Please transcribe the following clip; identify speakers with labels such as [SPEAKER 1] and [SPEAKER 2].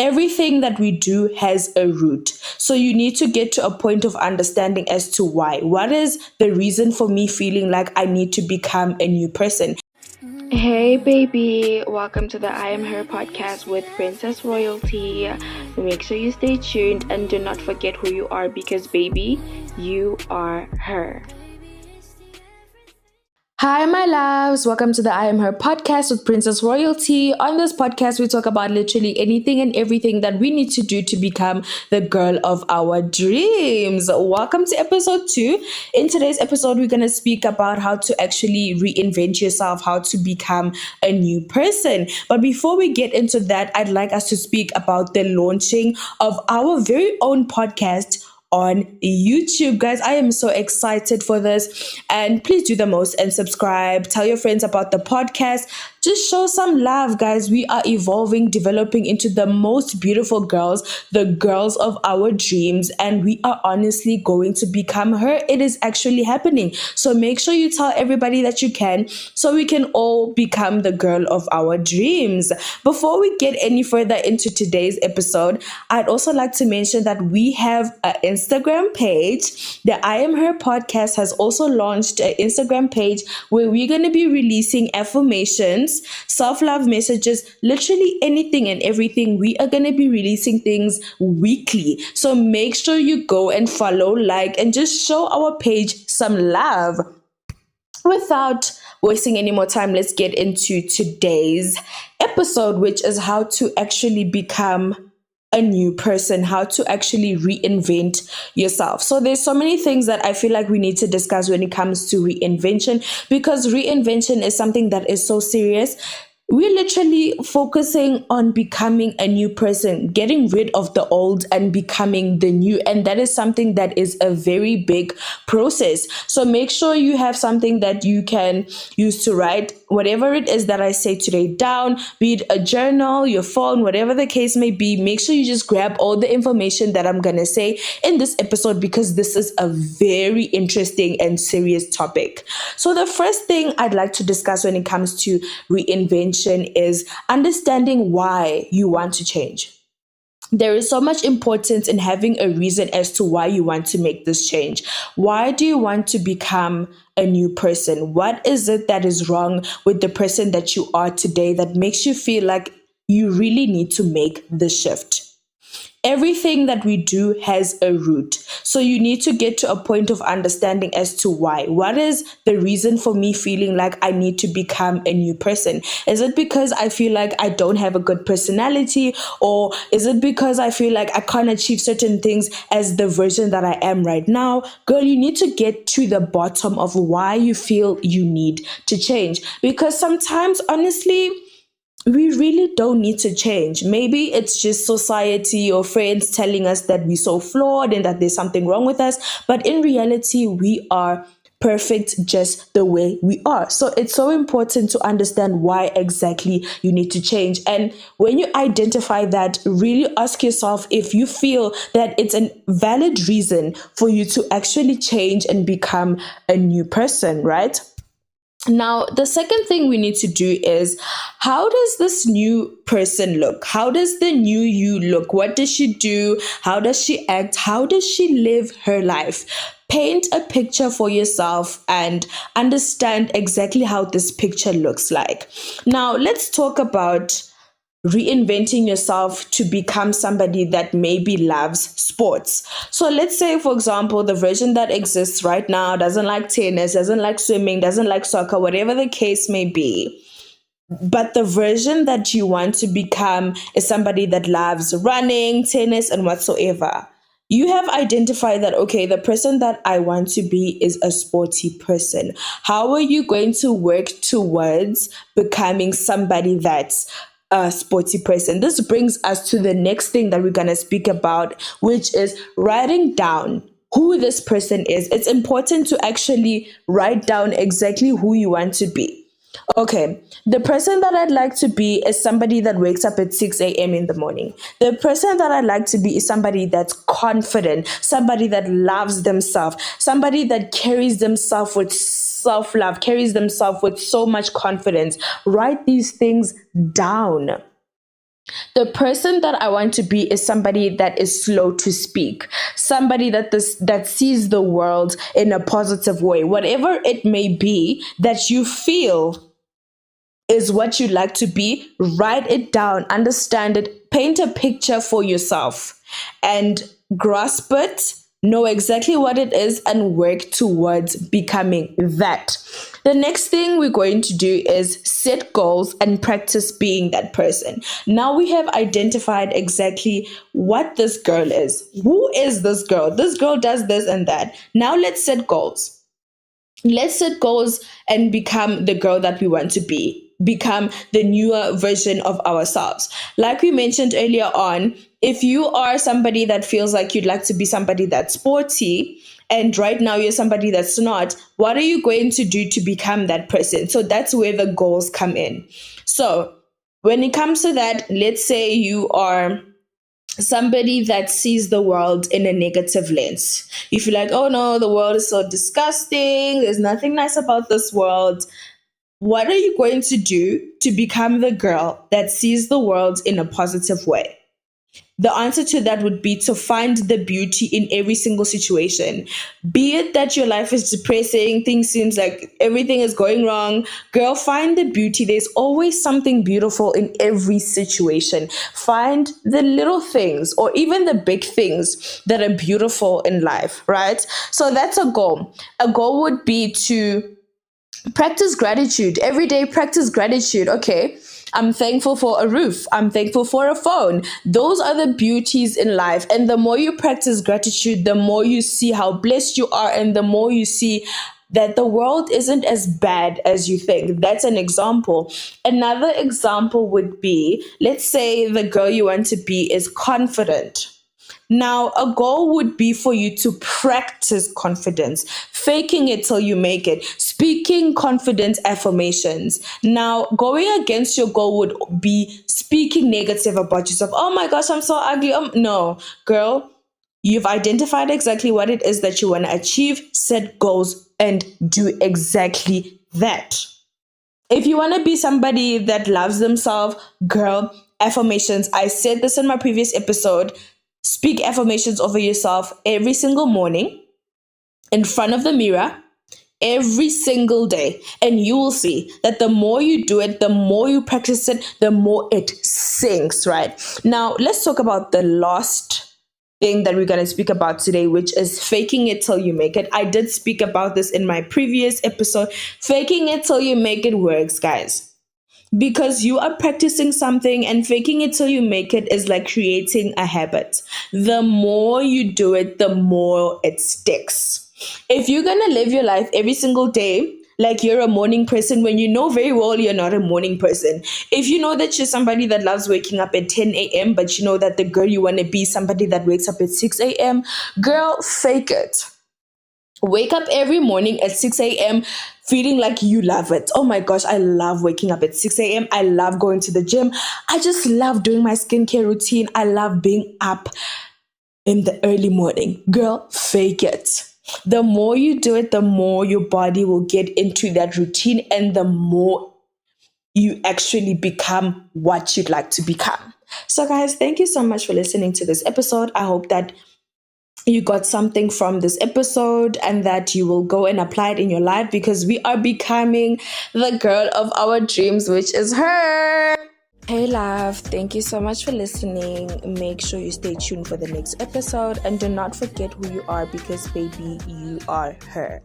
[SPEAKER 1] Everything that we do has a root. So you need to get to a point of understanding as to why. What is the reason for me feeling like I need to become a new person?
[SPEAKER 2] Hey baby, welcome to the I Am Her podcast with Princess Royalty. Make sure you stay tuned and do not forget who you are because baby, you are her.
[SPEAKER 1] Hi, my loves. Welcome to the I Am Her podcast with Princess Royalty. On this podcast, we talk about literally anything and everything that we need to do to become the girl of our dreams. Welcome to episode 2. In today's episode, we're going to speak about how to actually reinvent yourself, how to become a new person. But before we get into that, I'd like us to speak about the launching of our very own podcast on YouTube. Guys, I am so excited for this, and please do the most and subscribe. Tell your friends about the podcast. Just show some love, guys. We are evolving, developing into the most beautiful girls, the girls of our dreams, and we are honestly going to become her. It is actually happening. So make sure you tell everybody that you can, so we can all become the girl of our dreams. Before we get any further into today's episode, I'd also like to mention that we have an Instagram page. The I Am Her podcast has also launched an Instagram page where we're going to be releasing affirmations, self-love messages, literally anything and everything. We are going to be releasing things weekly. So make sure you go and follow, like, and just show our page some love. Without wasting any more time, let's get into today's episode, which is how to actually become a new person, how to actually reinvent yourself. So there's so many things that I feel like we need to discuss when it comes to reinvention, because reinvention is something that is so serious. We're literally focusing on becoming a new person, getting rid of the old and becoming the new. And that is something that is a very big process. So make sure you have something that you can use to write whatever it is that I say today down, be it a journal, your phone, whatever the case may be. Make sure you just grab all the information that I'm going to say in this episode, because this is a very interesting and serious topic. So the first thing I'd like to discuss when it comes to reinvention is understanding why you want to change. There is so much importance in having a reason as to why you want to make this change. Why do you want to become a new person? What is it that is wrong with the person that you are today that makes you feel like you really need to make the shift? Everything that we do has a root. So you need to get to a point of understanding as to why. What is the reason for me feeling like I need to become a new person? Is it because I feel like I don't have a good personality? Or is it because I feel like I can't achieve certain things as the version that I am right now? Girl, you need to get to the bottom of why you feel you need to change. Because sometimes, honestly, we really don't need to change. Maybe it's just society or friends telling us that we're so flawed and that there's something wrong with us. But in reality, we are perfect just the way we are. So it's so important to understand why exactly you need to change. And when you identify that, really ask yourself if you feel that it's a valid reason for you to actually change and become a new person, right? Now, the second thing we need to do is, how does this new person look? How does the new you look? What does she do? How does she act? How does she live her life? Paint a picture for yourself and understand exactly how this picture looks like. Now, let's talk about reinventing yourself to become somebody that maybe loves sports. So let's say, for example, the version that exists right now doesn't like tennis, doesn't like swimming, doesn't like soccer, whatever the case may be. But the version that you want to become is somebody that loves running, tennis, and whatsoever. You have identified that, okay, the person that I want to be is a sporty person. How are you going to work towards becoming somebody that's a sporty person? This brings us to the next thing that we're going to speak about, which is writing down who this person is. It's important to actually write down exactly who you want to be. Okay, the person that I'd like to be is somebody that wakes up at 6 a.m. in the morning. The person that I'd like to be is somebody that's confident, somebody that loves themselves, somebody that carries themselves with self-love, carries themselves with so much confidence. Write these things down. The person that I want to be is somebody that is slow to speak, somebody that sees the world in a positive way. Whatever it may be that you feel is what you like to be, write it down, understand it, paint a picture for yourself, and grasp it, know exactly what it is, and work towards becoming that. The next thing we're going to do is set goals and practice being that person. Now we have identified exactly what this girl is. Who is this girl? This girl does this and that. Now let's set goals. Let's set goals and become the girl that we want to be, become the newer version of ourselves. Like we mentioned earlier on, if you are somebody that feels like you'd like to be somebody that's sporty, and right now you're somebody that's not, what are you going to do to become that person? So that's where the goals come in. So when it comes to that, let's say you are somebody that sees the world in a negative lens. You feel like, oh no, the world is so disgusting. There's nothing nice about this world. What are you going to do to become the girl that sees the world in a positive way? The answer to that would be to find the beauty in every single situation. Be it that your life is depressing, things seems like everything is going wrong. Girl, find the beauty. There's always something beautiful in every situation. Find the little things or even the big things that are beautiful in life, right? So that's a goal. A goal would be to practice gratitude. Every day, practice gratitude. Okay, I'm thankful for a roof. I'm thankful for a phone. Those are the beauties in life. And the more you practice gratitude, the more you see how blessed you are, and the more you see that the world isn't as bad as you think. That's an example. Another example would be, let's say the girl you want to be is confident. Now, a goal would be for you to practice confidence, faking it till you make it, speaking confidence affirmations. Now, going against your goal would be speaking negative about yourself. Oh my gosh, I'm so ugly. No, girl, you've identified exactly what it is that you want to achieve, set goals, and do exactly that. If you want to be somebody that loves themselves, girl, affirmations. I said this in my previous episode. Speak affirmations over yourself every single morning in front of the mirror every single day. And you will see that the more you do it, the more you practice it, the more it sinks, right? Now, let's talk about the last thing that we're going to speak about today, which is faking it till you make it. I did speak about this in my previous episode. Faking it till you make it works, guys. Because you are practicing something, and faking it till you make it is like creating a habit. The more you do it, the more it sticks. If you're going to live your life every single day like you're a morning person, when you know very well you're not a morning person, if you know that you're somebody that loves waking up at 10 a.m., but you know that the girl you want to be somebody that wakes up at 6 a.m., girl, fake it. Wake up every morning at 6 a.m. feeling like you love it. Oh my gosh, I love waking up at 6 a.m. I love going to the gym. I just love doing my skincare routine. I love being up in the early morning. Girl, fake it. The more you do it, the more your body will get into that routine, and the more you actually become what you'd like to become. So guys, thank you so much for listening to this episode. I hope that you got something from this episode and that you will go and apply it in your life, because we are becoming the girl of our dreams, which is her. Hey love, thank you so much for listening. Make sure you stay tuned for the next episode, and do not forget who you are, because baby, you are her.